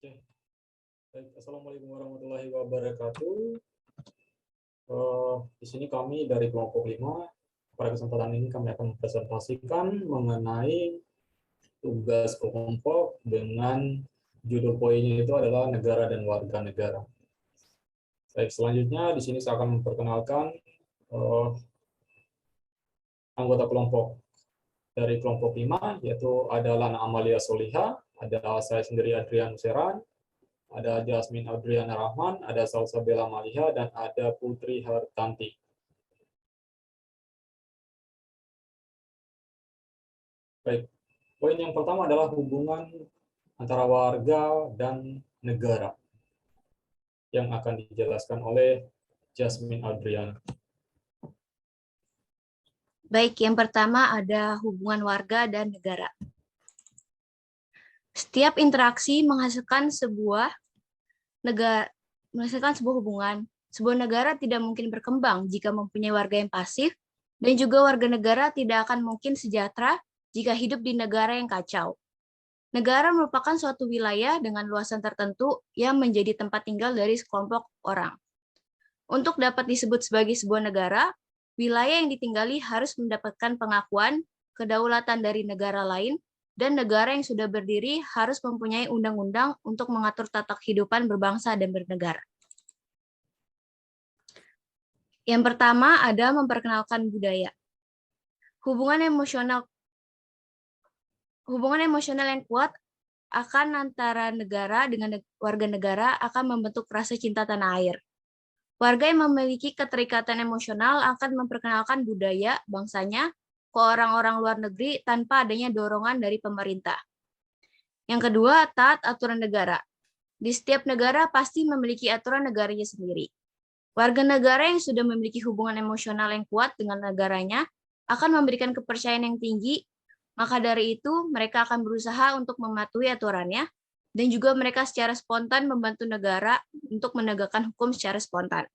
Oke. Baik, Assalamualaikum warahmatullahi wabarakatuh. Di sini kami dari kelompok 5. Pada kesempatan ini kami akan mempresentasikan mengenai tugas kelompok dengan judul poinnya itu adalah negara dan warga negara. Baik, selanjutnya di sini saya akan memperkenalkan anggota kelompok dari kelompok 5, yaitu ada Lana Amalia Soliha, ada saya sendiri Adrian Seran, ada Jasmine Adriana Rahman, ada Salsabella Maliha, dan ada Putri Hartanti. Baik, poin yang pertama adalah hubungan antara warga dan negara yang akan dijelaskan oleh Jasmine Adriana. Baik, yang pertama ada hubungan warga dan negara. Setiap interaksi menghasilkan sebuah hubungan. Sebuah negara tidak mungkin berkembang jika mempunyai warga yang pasif, dan juga warga negara tidak akan mungkin sejahtera jika hidup di negara yang kacau. Negara merupakan suatu wilayah dengan luasan tertentu yang menjadi tempat tinggal dari sekelompok orang. Untuk dapat disebut sebagai sebuah negara, wilayah yang ditinggali harus mendapatkan pengakuan, kedaulatan dari negara lain, dan negara yang sudah berdiri harus mempunyai undang-undang untuk mengatur tata kehidupan berbangsa dan bernegara. Yang pertama ada memperkenalkan budaya. Hubungan emosional yang kuat akan antara negara dengan warga negara akan membentuk rasa cinta tanah air. Warga yang memiliki keterikatan emosional akan memperkenalkan budaya bangsanya ke orang-orang luar negeri tanpa adanya dorongan dari pemerintah. Yang kedua, taat aturan negara. Di setiap negara pasti memiliki aturan negaranya sendiri. Warga negara yang sudah memiliki hubungan emosional yang kuat dengan negaranya akan memberikan kepercayaan yang tinggi, maka dari itu mereka akan berusaha untuk mematuhi aturannya, dan juga mereka secara spontan membantu negara untuk menegakkan hukum secara spontan.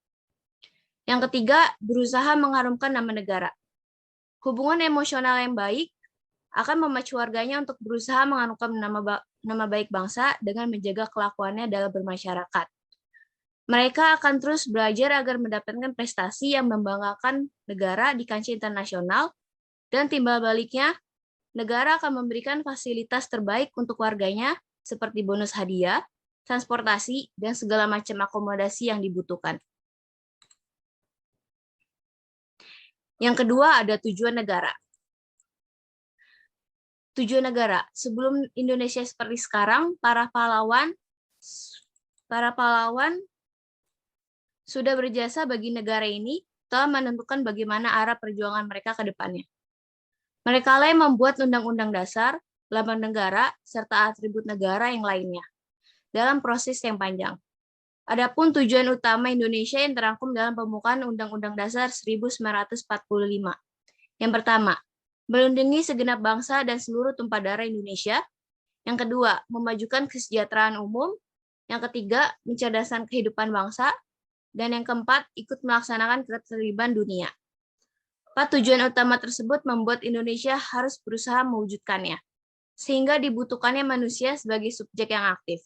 Yang ketiga, berusaha mengharumkan nama negara. Hubungan emosional yang baik akan memacu warganya untuk berusaha mengharumkan nama baik bangsa dengan menjaga kelakuannya dalam bermasyarakat. Mereka akan terus belajar agar mendapatkan prestasi yang membanggakan negara di kancah internasional, dan timbal baliknya, negara akan memberikan fasilitas terbaik untuk warganya seperti bonus hadiah, transportasi, dan segala macam akomodasi yang dibutuhkan. Yang kedua ada tujuan negara. Tujuan negara. Sebelum Indonesia seperti sekarang, para pahlawan sudah berjasa bagi negara ini, telah menentukan bagaimana arah perjuangan mereka ke depannya. Mereka lah yang membuat undang-undang dasar, lambang negara, serta atribut negara yang lainnya dalam proses yang panjang. Adapun tujuan utama Indonesia yang terangkum dalam pembukaan Undang-Undang Dasar 1945. Yang pertama, melindungi segenap bangsa dan seluruh tumpah darah Indonesia. Yang kedua, memajukan kesejahteraan umum. Yang ketiga, mencerdaskan kehidupan bangsa. Dan yang keempat, ikut melaksanakan ketertiban dunia. Empat tujuan utama tersebut membuat Indonesia harus berusaha mewujudkannya, sehingga dibutuhkannya manusia sebagai subjek yang aktif.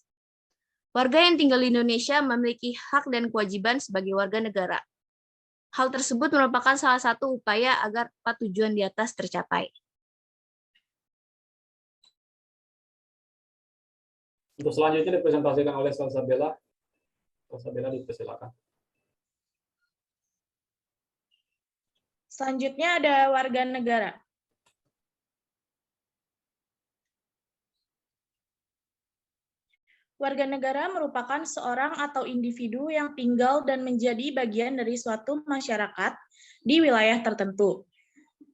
Warga yang tinggal di Indonesia memiliki hak dan kewajiban sebagai warga negara. Hal tersebut merupakan salah satu upaya agar empat tujuan di atas tercapai. Untuk selanjutnya dipresentasikan oleh Salsabella. Salsabella, dipersilakan. Selanjutnya ada warga negara. Warga negara merupakan seorang atau individu yang tinggal dan menjadi bagian dari suatu masyarakat di wilayah tertentu.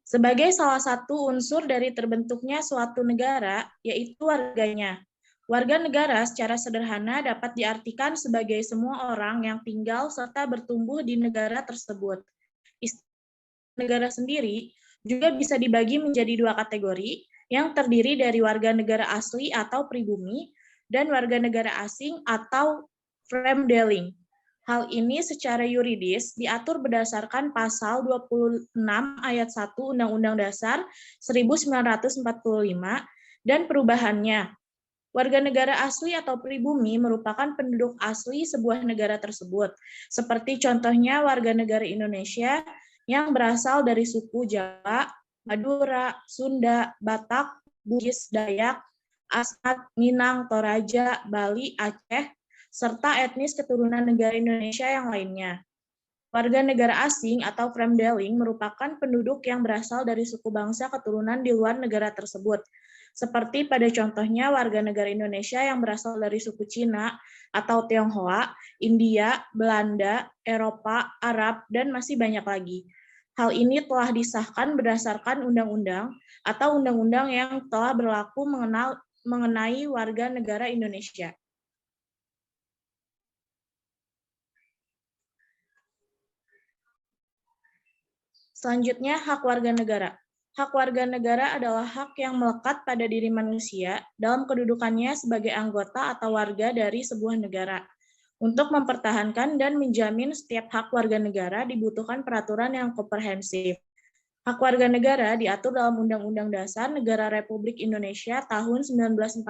Sebagai salah satu unsur dari terbentuknya suatu negara, yaitu warganya. Warga negara secara sederhana dapat diartikan sebagai semua orang yang tinggal serta bertumbuh di negara tersebut. Negara sendiri juga bisa dibagi menjadi dua kategori, yang terdiri dari warga negara asli atau pribumi, dan warga negara asing atau Vreemdeling. Hal ini secara yuridis diatur berdasarkan pasal 26 ayat 1 Undang-Undang Dasar 1945 dan perubahannya Warga negara asli atau pribumi merupakan penduduk asli sebuah negara tersebut, seperti contohnya warga negara Indonesia yang berasal dari suku Jawa, Madura, Sunda, Batak, Bugis, Dayak, Asmat, Minang, Toraja, Bali, Aceh, serta etnis keturunan negara Indonesia yang lainnya. Warga negara asing atau Fremdeling merupakan penduduk yang berasal dari suku bangsa keturunan di luar negara tersebut, seperti pada contohnya warga negara Indonesia yang berasal dari suku Cina atau Tionghoa, India, Belanda, Eropa, Arab, dan masih banyak lagi. Hal ini telah disahkan berdasarkan undang-undang atau undang-undang yang telah berlaku mengenai warga negara Indonesia. Selanjutnya, hak warga negara. Hak warga negara adalah hak yang melekat pada diri manusia dalam kedudukannya sebagai anggota atau warga dari sebuah negara. Untuk mempertahankan dan menjamin setiap hak warga negara dibutuhkan peraturan yang komprehensif. Hak warga negara diatur dalam Undang-Undang Dasar Negara Republik Indonesia tahun 1945.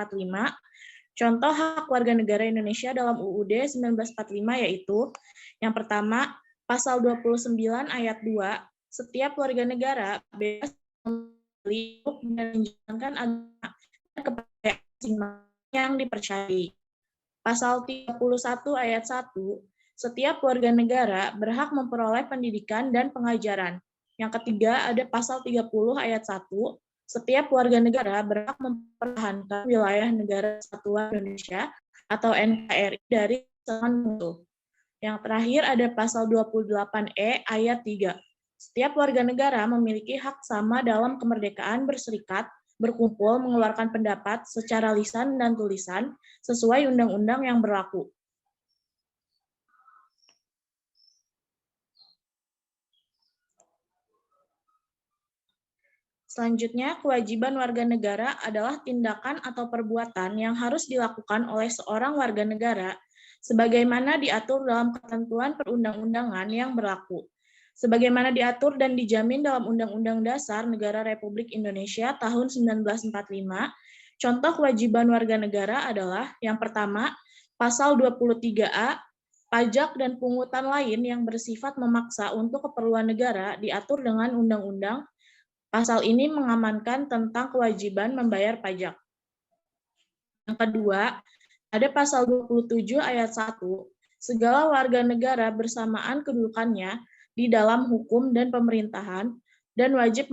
Contoh hak warga negara Indonesia dalam UUD 1945 yaitu yang pertama, Pasal 29 ayat 2, setiap warga negara bebas memilih dan menjalankan agama kepada yang dipercayai. Pasal 31 ayat 1, setiap warga negara berhak memperoleh pendidikan dan pengajaran. Yang ketiga, ada pasal 30 ayat 1, setiap warga negara berhak mempertahankan wilayah negara kesatuan Indonesia atau NKRI dari ancaman musuh. Yang terakhir ada pasal 28E ayat 3. Setiap warga negara memiliki hak sama dalam kemerdekaan berserikat, berkumpul, mengeluarkan pendapat secara lisan dan tulisan sesuai undang-undang yang berlaku. Selanjutnya, kewajiban warga negara adalah tindakan atau perbuatan yang harus dilakukan oleh seorang warga negara sebagaimana diatur dalam ketentuan perundang-undangan yang berlaku, sebagaimana diatur dan dijamin dalam Undang-Undang Dasar Negara Republik Indonesia tahun 1945. Contoh kewajiban warga negara adalah yang pertama, Pasal 23A, pajak dan pungutan lain yang bersifat memaksa untuk keperluan negara diatur dengan undang-undang. Pasal ini mengamankan tentang kewajiban membayar pajak. Yang kedua, ada pasal 27 ayat 1, segala warga negara bersamaan kedudukannya di dalam hukum dan pemerintahan dan wajib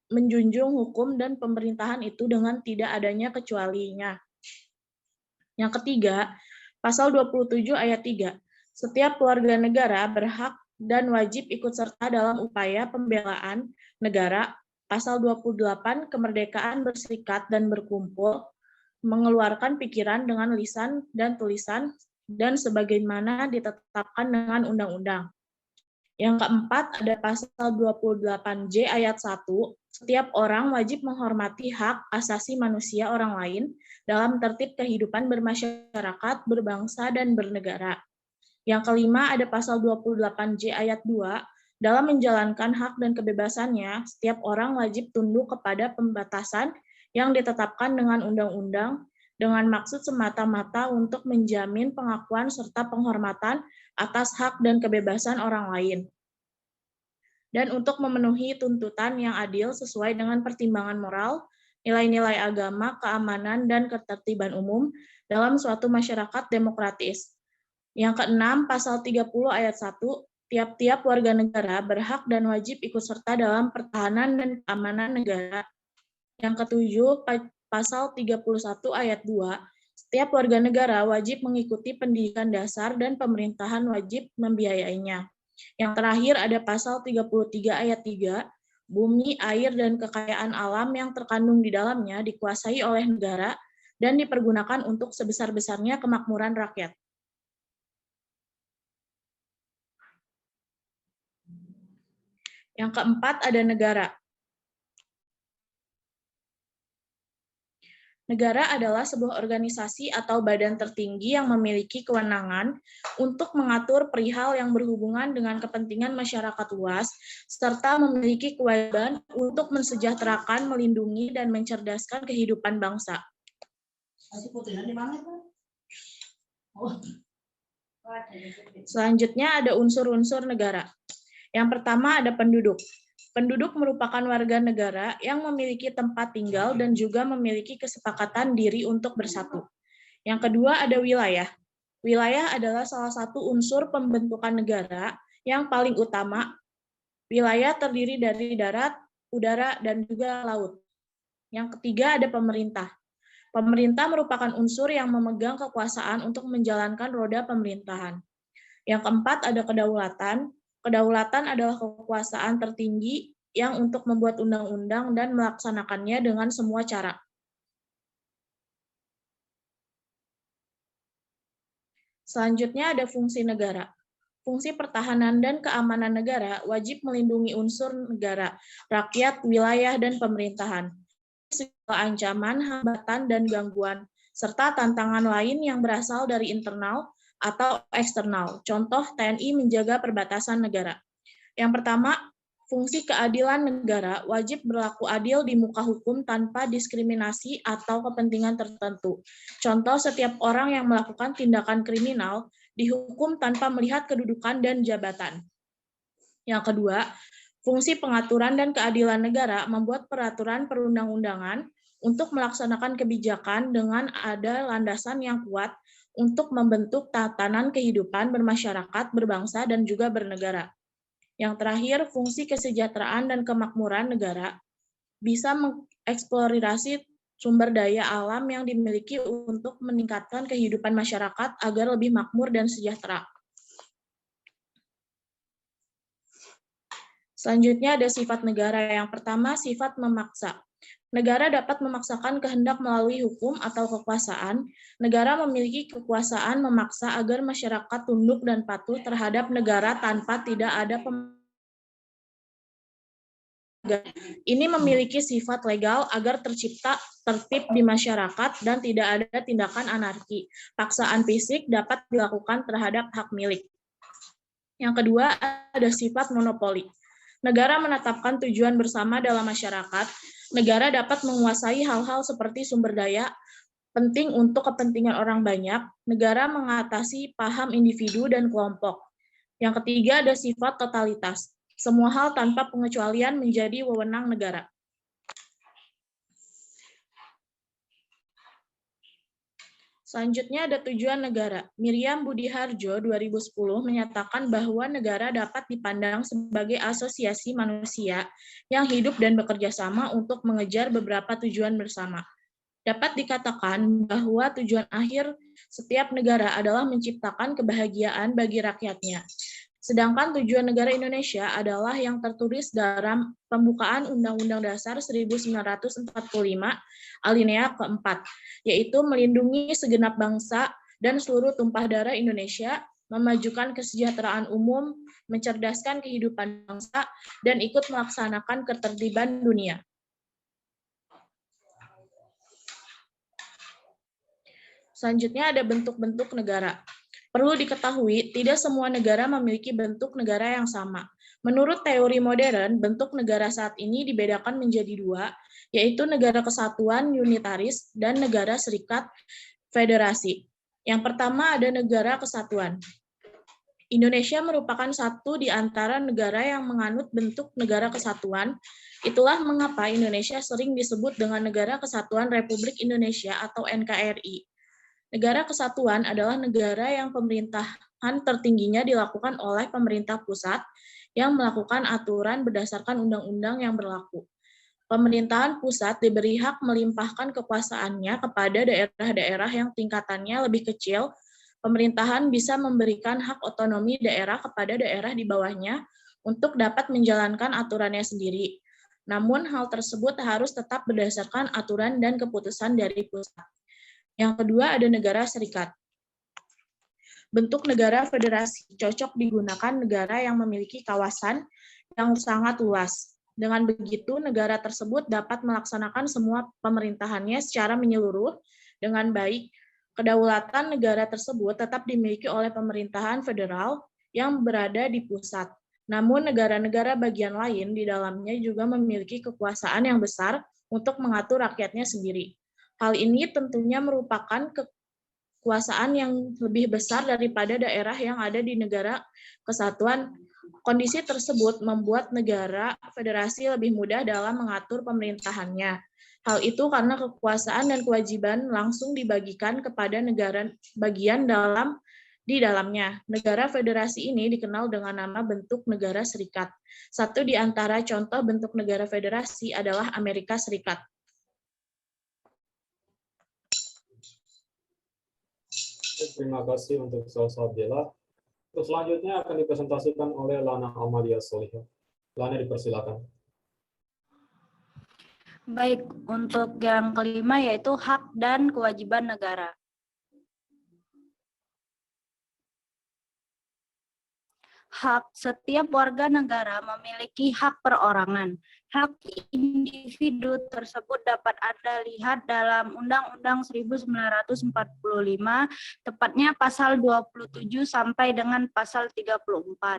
menjunjung hukum dan pemerintahan itu dengan tidak adanya kecualinya. Yang ketiga, pasal 27 ayat 3, setiap warga negara berhak dan wajib ikut serta dalam upaya pembelaan negara. Pasal 28, kemerdekaan berserikat dan berkumpul, mengeluarkan pikiran dengan lisan dan tulisan, dan sebagaimana ditetapkan dengan undang-undang. Yang keempat, ada pasal 28J ayat 1, setiap orang wajib menghormati hak asasi manusia orang lain dalam tertib kehidupan bermasyarakat, berbangsa, dan bernegara. Yang kelima, ada pasal 28J ayat 2, dalam menjalankan hak dan kebebasannya, setiap orang wajib tunduk kepada pembatasan yang ditetapkan dengan undang-undang dengan maksud semata-mata untuk menjamin pengakuan serta penghormatan atas hak dan kebebasan orang lain. Dan untuk memenuhi tuntutan yang adil sesuai dengan pertimbangan moral, nilai-nilai agama, keamanan, dan ketertiban umum dalam suatu masyarakat demokratis. Yang keenam, pasal 30 ayat 1, tiap-tiap warga negara berhak dan wajib ikut serta dalam pertahanan dan keamanan negara. Yang ketujuh, pasal 31 ayat 2, setiap warga negara wajib mengikuti pendidikan dasar dan pemerintahan wajib membiayainya. Yang terakhir ada pasal 33 ayat 3, bumi, air, dan kekayaan alam yang terkandung di dalamnya dikuasai oleh negara dan dipergunakan untuk sebesar-besarnya kemakmuran rakyat. Yang keempat ada negara. Negara adalah sebuah organisasi atau badan tertinggi yang memiliki kewenangan untuk mengatur perihal yang berhubungan dengan kepentingan masyarakat luas, serta memiliki kewajiban untuk mensejahterakan, melindungi, dan mencerdaskan kehidupan bangsa. Selanjutnya ada unsur-unsur negara. Yang pertama ada penduduk. Penduduk merupakan warga negara yang memiliki tempat tinggal dan juga memiliki kesepakatan diri untuk bersatu. Yang kedua ada wilayah. Wilayah adalah salah satu unsur pembentukan negara yang paling utama. Wilayah terdiri dari darat, udara, dan juga laut. Yang ketiga ada pemerintah. Pemerintah merupakan unsur yang memegang kekuasaan untuk menjalankan roda pemerintahan. Yang keempat ada kedaulatan. Kedaulatan adalah kekuasaan tertinggi yang untuk membuat undang-undang dan melaksanakannya dengan semua cara. Selanjutnya ada fungsi negara. Fungsi pertahanan dan keamanan negara wajib melindungi unsur negara, rakyat, wilayah, dan pemerintahan. Segala ancaman, hambatan, dan gangguan, serta tantangan lain yang berasal dari internal atau eksternal. Contoh, TNI menjaga perbatasan negara. Yang pertama, fungsi keadilan negara wajib berlaku adil di muka hukum tanpa diskriminasi atau kepentingan tertentu. Contoh, setiap orang yang melakukan tindakan kriminal dihukum tanpa melihat kedudukan dan jabatan. Yang kedua, fungsi pengaturan dan keadilan negara membuat peraturan perundang-undangan untuk melaksanakan kebijakan dengan ada landasan yang kuat untuk membentuk tatanan kehidupan bermasyarakat, berbangsa, dan juga bernegara. Yang terakhir, fungsi kesejahteraan dan kemakmuran negara bisa mengeksplorasi sumber daya alam yang dimiliki untuk meningkatkan kehidupan masyarakat agar lebih makmur dan sejahtera. Selanjutnya ada sifat negara. Yang pertama, sifat memaksa. Negara dapat memaksakan kehendak melalui hukum atau kekuasaan. Negara memiliki kekuasaan memaksa agar masyarakat tunduk dan patuh terhadap negara tanpa tidak ada ini memiliki sifat legal agar tercipta tertib di masyarakat dan tidak ada tindakan anarki. Paksaan fisik dapat dilakukan terhadap hak milik. Yang kedua ada sifat monopoli. Negara menetapkan tujuan bersama dalam masyarakat. Negara dapat menguasai hal-hal seperti sumber daya penting untuk kepentingan orang banyak. Negara mengatasi paham individu dan kelompok. Yang ketiga ada sifat totalitas. Semua hal tanpa pengecualian menjadi wewenang negara. Selanjutnya ada tujuan negara. Miriam Budiharjo 2010 menyatakan bahwa negara dapat dipandang sebagai asosiasi manusia yang hidup dan bekerja sama untuk mengejar beberapa tujuan bersama. Dapat dikatakan bahwa tujuan akhir setiap negara adalah menciptakan kebahagiaan bagi rakyatnya. Sedangkan tujuan negara Indonesia adalah yang tertulis dalam pembukaan Undang-Undang Dasar 1945 alinea keempat, yaitu melindungi segenap bangsa dan seluruh tumpah darah Indonesia, memajukan kesejahteraan umum, mencerdaskan kehidupan bangsa, dan ikut melaksanakan ketertiban dunia. Selanjutnya ada bentuk-bentuk negara. Perlu diketahui, tidak semua negara memiliki bentuk negara yang sama. Menurut teori modern, bentuk negara saat ini dibedakan menjadi dua, yaitu negara kesatuan unitaris dan negara serikat federasi. Yang pertama ada negara kesatuan. Indonesia merupakan satu di antara negara yang menganut bentuk negara kesatuan. Itulah mengapa Indonesia sering disebut dengan Negara Kesatuan Republik Indonesia atau NKRI. Negara kesatuan adalah negara yang pemerintahan tertingginya dilakukan oleh pemerintah pusat yang melakukan aturan berdasarkan undang-undang yang berlaku. Pemerintahan pusat diberi hak melimpahkan kekuasaannya kepada daerah-daerah yang tingkatannya lebih kecil. Pemerintahan bisa memberikan hak otonomi daerah kepada daerah di bawahnya untuk dapat menjalankan aturannya sendiri. Namun hal tersebut harus tetap berdasarkan aturan dan keputusan dari pusat. Yang kedua ada negara serikat. Bentuk negara federasi cocok digunakan negara yang memiliki kawasan yang sangat luas. Dengan begitu, negara tersebut dapat melaksanakan semua pemerintahannya secara menyeluruh dengan baik. Kedaulatan negara tersebut tetap dimiliki oleh pemerintahan federal yang berada di pusat. Namun negara-negara bagian lain di dalamnya juga memiliki kekuasaan yang besar untuk mengatur rakyatnya sendiri. Hal ini tentunya merupakan kekuasaan yang lebih besar daripada daerah yang ada di negara kesatuan. Kondisi tersebut membuat negara federasi lebih mudah dalam mengatur pemerintahannya. Hal itu karena kekuasaan dan kewajiban langsung dibagikan kepada negara bagian di dalamnya. Negara federasi ini dikenal dengan nama bentuk negara serikat. Satu di antara contoh bentuk negara federasi adalah Amerika Serikat. Terima kasih untuk Salsabila. Terus selanjutnya akan dipresentasikan oleh Lana Amalia Solihah. Lana, dipersilakan. Baik, untuk yang kelima yaitu hak dan kewajiban negara. Hak setiap warga negara memiliki hak perorangan. Hak individu tersebut dapat Anda lihat dalam Undang-Undang 1945, tepatnya pasal 27 sampai dengan pasal 34.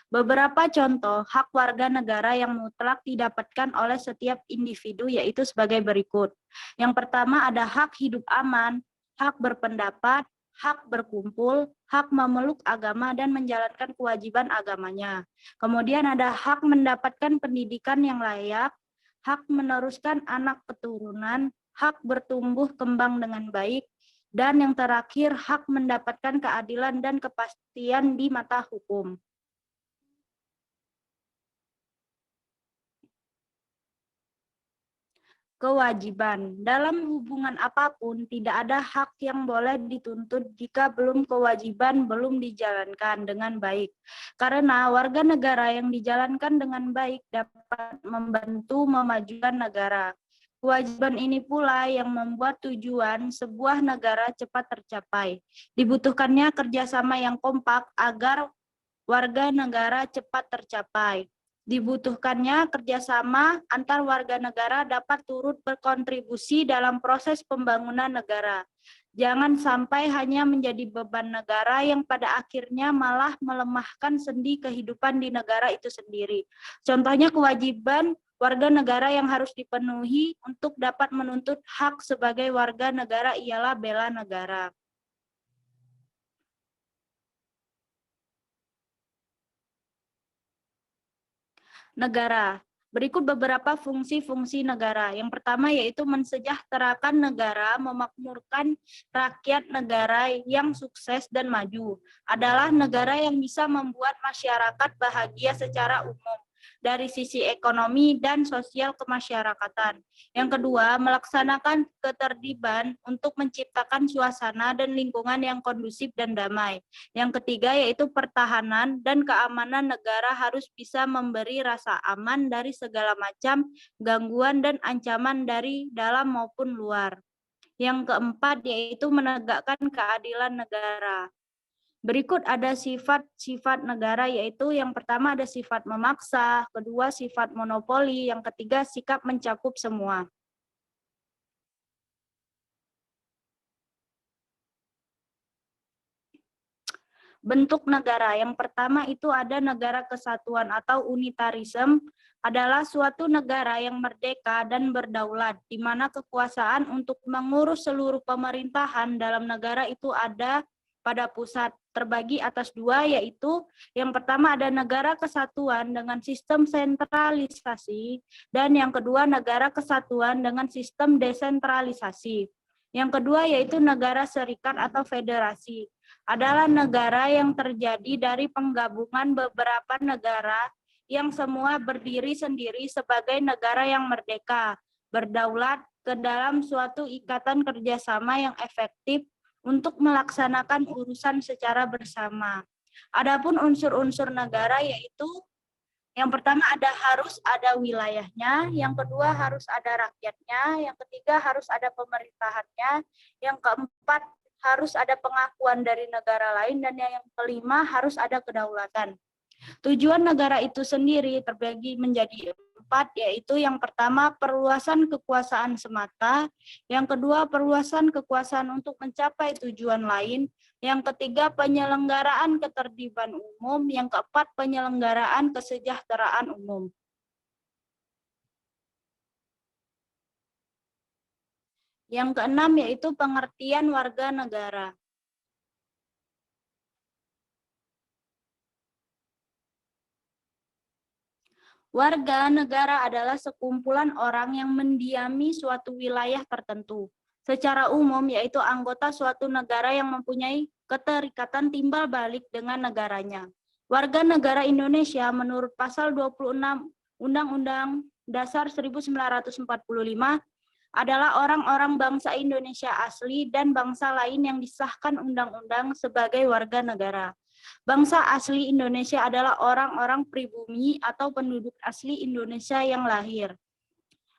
Beberapa contoh hak warga negara yang mutlak didapatkan oleh setiap individu yaitu sebagai berikut. Yang pertama ada hak hidup aman, hak berpendapat, hak berkumpul, hak memeluk agama dan menjalankan kewajiban agamanya. Kemudian ada hak mendapatkan pendidikan yang layak, hak meneruskan anak keturunan, hak bertumbuh kembang dengan baik, dan yang terakhir hak mendapatkan keadilan dan kepastian di mata hukum. Kewajiban. Dalam hubungan apapun, tidak ada hak yang boleh dituntut jika kewajiban belum dijalankan dengan baik. Karena warga negara yang dijalankan dengan baik dapat membantu memajukan negara. Kewajiban ini pula yang membuat tujuan sebuah negara cepat tercapai. Dibutuhkannya kerjasama yang kompak agar warga negara cepat tercapai. Dibutuhkannya kerjasama antar warga negara dapat turut berkontribusi dalam proses pembangunan negara. Jangan sampai hanya menjadi beban negara yang pada akhirnya malah melemahkan sendi kehidupan di negara itu sendiri. Contohnya kewajiban warga negara yang harus dipenuhi untuk dapat menuntut hak sebagai warga negara ialah bela negara. Negara. Berikut beberapa fungsi-fungsi negara. Yang pertama yaitu mensejahterakan negara, memakmurkan rakyat negara yang sukses dan maju. Adalah negara yang bisa membuat masyarakat bahagia secara umum dari sisi ekonomi dan sosial kemasyarakatan. Yang kedua, melaksanakan ketertiban untuk menciptakan suasana dan lingkungan yang kondusif dan damai. Yang ketiga yaitu pertahanan dan keamanan negara harus bisa memberi rasa aman dari segala macam gangguan dan ancaman dari dalam maupun luar. Yang keempat yaitu menegakkan keadilan negara. Berikut ada sifat-sifat negara yaitu yang pertama ada sifat memaksa, kedua sifat monopoli, yang ketiga sikap mencakup semua. Bentuk negara. Yang pertama itu ada negara kesatuan atau unitarisme, adalah suatu negara yang merdeka dan berdaulat, di mana kekuasaan untuk mengurus seluruh pemerintahan dalam negara itu ada pada pusat, terbagi atas dua, yaitu yang pertama ada negara kesatuan dengan sistem sentralisasi, dan yang kedua negara kesatuan dengan sistem desentralisasi. Yang kedua yaitu negara serikat atau federasi. Adalah negara yang terjadi dari penggabungan beberapa negara yang semua berdiri sendiri sebagai negara yang merdeka, berdaulat ke dalam suatu ikatan kerjasama yang efektif untuk melaksanakan urusan secara bersama. Adapun unsur-unsur negara yaitu yang pertama harus ada wilayahnya, yang kedua harus ada rakyatnya, yang ketiga harus ada pemerintahannya, yang keempat harus ada pengakuan dari negara lain, dan yang kelima harus ada kedaulatan. Tujuan negara itu sendiri terbagi menjadi 4, yaitu yang pertama perluasan kekuasaan semata, yang kedua perluasan kekuasaan untuk mencapai tujuan lain, yang ketiga penyelenggaraan ketertiban umum, yang keempat penyelenggaraan kesejahteraan umum. Yang keenam yaitu pengertian warga negara. Warga negara adalah sekumpulan orang yang mendiami suatu wilayah tertentu. Secara umum yaitu anggota suatu negara yang mempunyai keterikatan timbal balik dengan negaranya. Warga negara Indonesia menurut pasal 26 Undang-Undang Dasar 1945 adalah orang-orang bangsa Indonesia asli dan bangsa lain yang disahkan undang-undang sebagai warga negara. Bangsa asli Indonesia adalah orang-orang pribumi atau penduduk asli Indonesia yang lahir,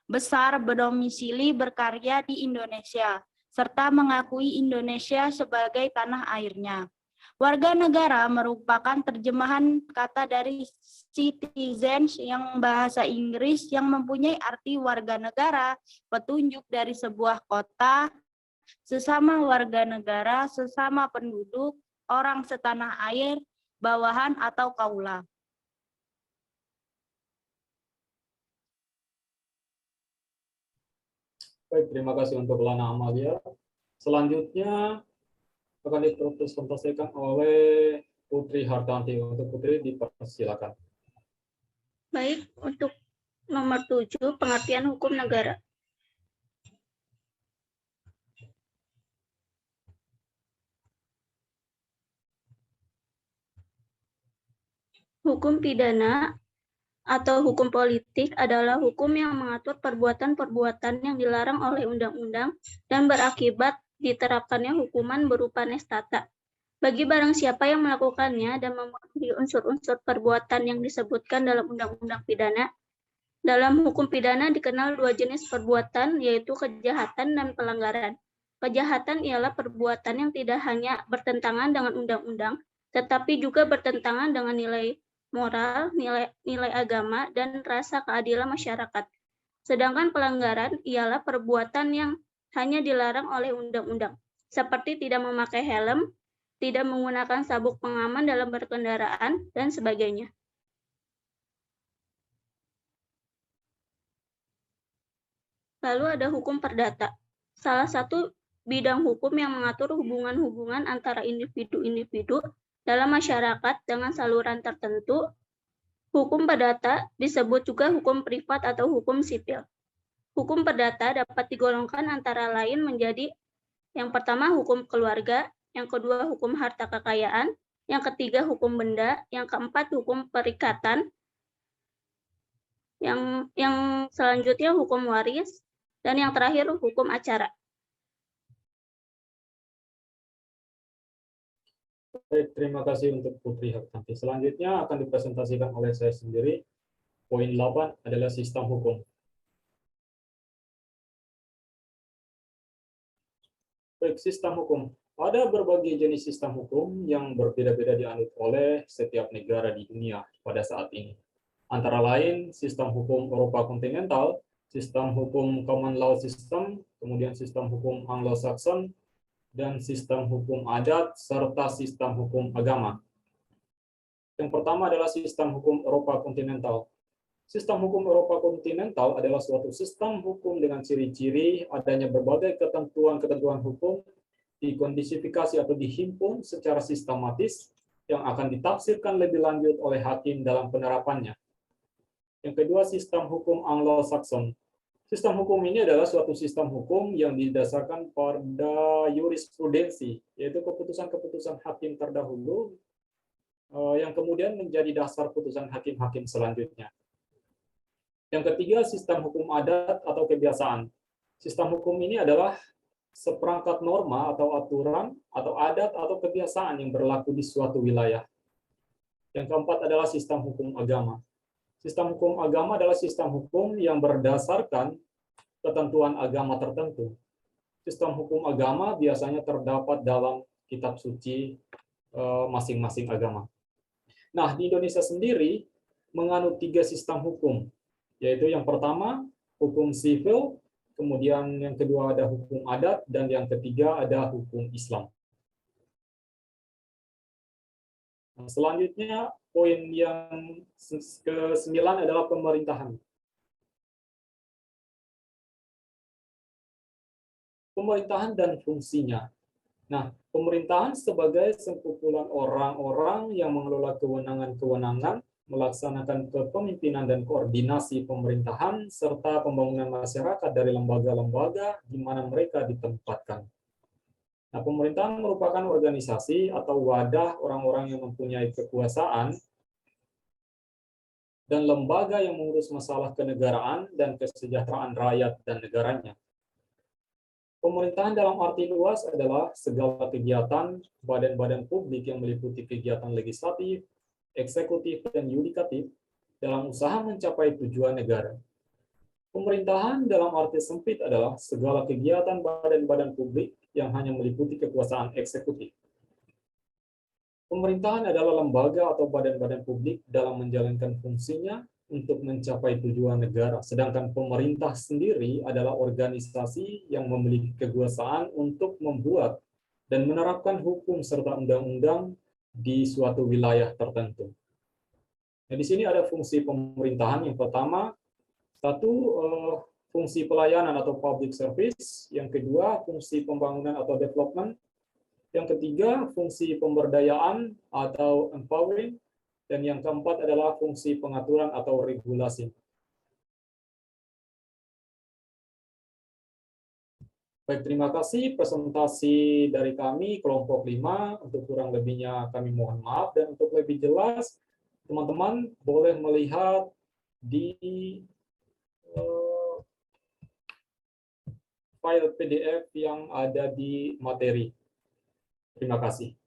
besar, berdomisili, berkarya di Indonesia, serta mengakui Indonesia sebagai tanah airnya. Warga negara merupakan terjemahan kata dari citizens yang bahasa Inggris yang mempunyai arti warga negara, petunjuk dari sebuah kota, sesama warga negara, sesama penduduk, orang setanah air, bawahan atau kaula. Baik, terima kasih untuk Lana Amalia. Selanjutnya akan dipresentasikan oleh Putri Hartanti. Untuk Putri dipersilakan. Baik, untuk nomor 7, pengertian hukum negara. Hukum pidana atau hukum politik adalah hukum yang mengatur perbuatan-perbuatan yang dilarang oleh undang-undang dan berakibat diterapkannya hukuman berupa nestata. Bagi barang siapa yang melakukannya dan memenuhi unsur-unsur perbuatan yang disebutkan dalam undang-undang pidana, dalam hukum pidana dikenal dua jenis perbuatan, yaitu kejahatan dan pelanggaran. Kejahatan ialah perbuatan yang tidak hanya bertentangan dengan undang-undang, tetapi juga bertentangan dengan nilai moral, nilai agama, dan rasa keadilan masyarakat. Sedangkan pelanggaran ialah perbuatan yang hanya dilarang oleh undang-undang, seperti tidak memakai helm, tidak menggunakan sabuk pengaman dalam berkendaraan, dan sebagainya. Lalu ada hukum perdata. Salah satu bidang hukum yang mengatur hubungan-hubungan antara individu-individu dalam masyarakat dengan saluran tertentu. Hukum perdata disebut juga hukum privat atau hukum sipil. Hukum perdata dapat digolongkan antara lain menjadi yang pertama hukum keluarga, yang kedua hukum harta kekayaan, yang ketiga hukum benda, yang keempat hukum perikatan, yang selanjutnya hukum waris, dan yang terakhir hukum acara. Baik, terima kasih untuk Putri Hartanti. Selanjutnya akan dipresentasikan oleh saya sendiri. Poin 8 adalah sistem hukum. Baik, sistem hukum. Ada berbagai jenis sistem hukum yang berbeda-beda dianut oleh setiap negara di dunia pada saat ini. Antara lain, sistem hukum Eropa kontinental, sistem hukum common law system, kemudian sistem hukum Anglo-Saxon, dan sistem hukum adat, serta sistem hukum agama. Yang pertama adalah sistem hukum Eropa kontinental. Sistem hukum Eropa kontinental adalah suatu sistem hukum dengan ciri-ciri adanya berbagai ketentuan-ketentuan hukum dikondisifikasi atau dihimpun secara sistematis yang akan ditafsirkan lebih lanjut oleh hakim dalam penerapannya. Yang kedua, sistem hukum Anglo-Saxon. Sistem hukum ini adalah suatu sistem hukum yang didasarkan pada jurisprudensi, yaitu keputusan-keputusan hakim terdahulu yang kemudian menjadi dasar putusan hakim-hakim selanjutnya. Yang ketiga, sistem hukum adat atau kebiasaan. Sistem hukum ini adalah seperangkat norma atau aturan atau adat atau kebiasaan yang berlaku di suatu wilayah. Yang keempat adalah sistem hukum agama. Sistem hukum agama adalah sistem hukum yang berdasarkan ketentuan agama tertentu. Sistem hukum agama biasanya terdapat dalam kitab suci masing-masing agama. Nah, di Indonesia sendiri menganut 3 sistem hukum, yaitu yang pertama hukum sivil, kemudian yang kedua ada hukum adat, dan yang ketiga ada hukum Islam. Nah, selanjutnya poin yang ke-9 adalah pemerintahan. Pemerintahan dan fungsinya. Nah, pemerintahan sebagai sekumpulan orang-orang yang mengelola kewenangan-kewenangan, melaksanakan kepemimpinan dan koordinasi pemerintahan, serta pembangunan masyarakat dari lembaga-lembaga di mana mereka ditempatkan. Nah, pemerintahan merupakan organisasi atau wadah orang-orang yang mempunyai kekuasaan dan lembaga yang mengurus masalah kenegaraan dan kesejahteraan rakyat dan negaranya. Pemerintahan dalam arti luas adalah segala kegiatan badan-badan publik yang meliputi kegiatan legislatif, eksekutif, dan yudikatif dalam usaha mencapai tujuan negara. Pemerintahan dalam arti sempit adalah segala kegiatan badan-badan publik yang hanya meliputi kekuasaan eksekutif. Pemerintahan adalah lembaga atau badan-badan publik dalam menjalankan fungsinya untuk mencapai tujuan negara, sedangkan pemerintah sendiri adalah organisasi yang memiliki kekuasaan untuk membuat dan menerapkan hukum serta undang-undang di suatu wilayah tertentu. Nah, di sini ada fungsi pemerintahan. Yang pertama, satu, fungsi pelayanan atau public service. Yang kedua, fungsi pembangunan atau development. Yang ketiga, fungsi pemberdayaan atau empowering. Dan yang keempat adalah fungsi pengaturan atau regulasi. Baik, terima kasih presentasi dari kami kelompok 5. Untuk kurang lebihnya kami mohon maaf, dan untuk lebih jelas teman-teman boleh melihat di file PDF yang ada di materi. Terima kasih.